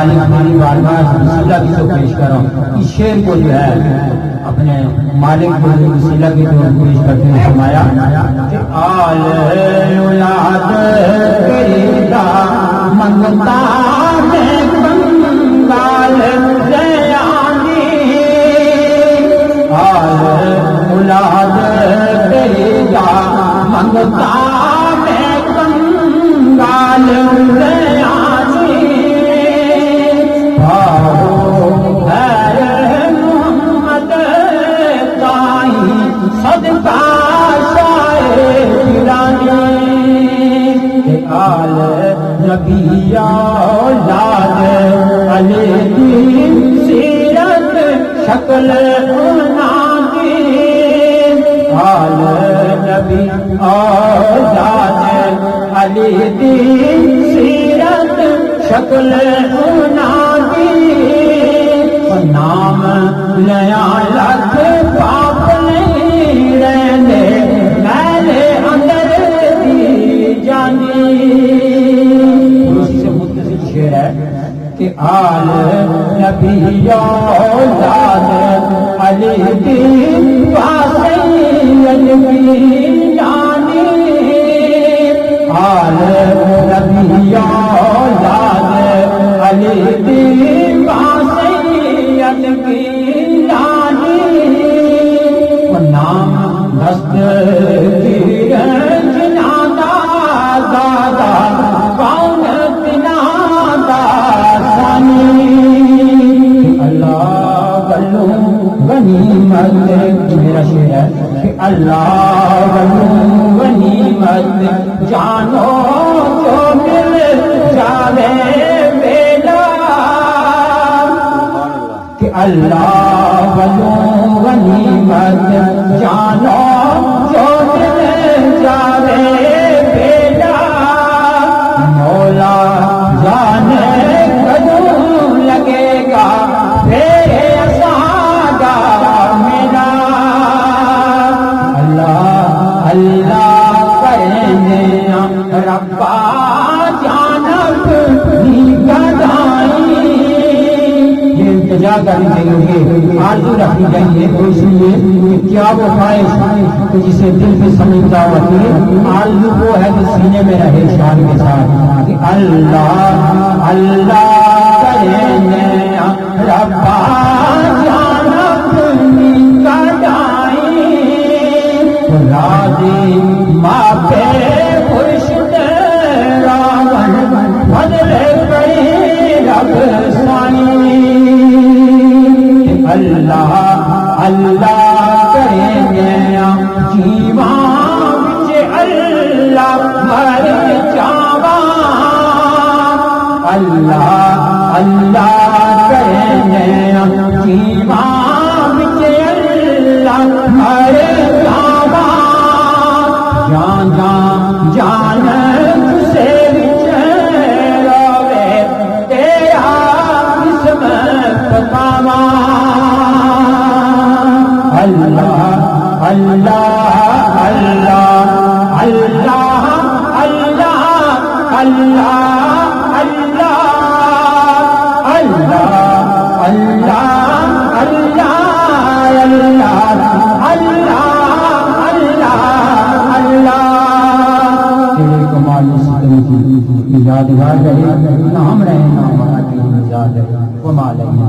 مالک ہماری بارگاہ وسیلہ کی تو پیش کرو. اس شعر کو جو ہے اپنے مالک کو وسیلہ کی تو پیش کرتے ہیں. فرمایا کہ آل اولاد کریدا منگتا ہے کنگال دیانی. آل اولاد کریدا منگتا ہے کنگال دیانی. صدقہ آل نبی اولاد علی کی سیرت شکل اناگی. آل نبی اولاد علی کی سیرت شکل اناگی. نام لیا لکھ پاپ نہیں رہنے میرے اندر دی جانی. اسی سے متصل شعر ہے کہ آل نبی اولاد علی کی واسیت کی جانی. آل نبی اولاد علی کی واسیت کی جانی. نام دست جنادا دادا کون بنادا ثانی. اللہ بلو غنیمت میرا شعر ہے کہ اللہ بلو غنیمت جانو جو مل جاوے بیلا. کہ اللہ بلو غنیمت جانو جو مل جاوے بیلا. مولا جانے کدوں لگے گا پھر ساگا میرا. اللہ اللہ کرنے ربا جانب بھی گدائی. یہ التجا کرنی چاہیے، آرزو رکھنی چاہیے. تو اس لیے کیا وہ خواہش کہ جسے دل میں سمجھتا ہوتی ہے، آرزو وہ ہے کہ سینے میں رہے شان کے ساتھ کہ اللہ اللہ کرنے ربا جانب بھی گدائی. راضی ماں پہ خرشد راون فضل کرے رب ثانی. اللہ اللہ کریں گے جیوان وچ اللہ مر جاواں. اللہ اللہ کریں گے جیوان وچ اللہ مر جاواں. جان جان جان سے وچ روے تیرا اسم پتاواں. اللہ اللہ اللہ اللہ اللہ اللہ اللہ اللہ اللہ اللہ اللہ اللہ. تیرے کمال ستم کی یادگار رہے، نام رہے نام ہمارا کی یاد رہے. وما علینا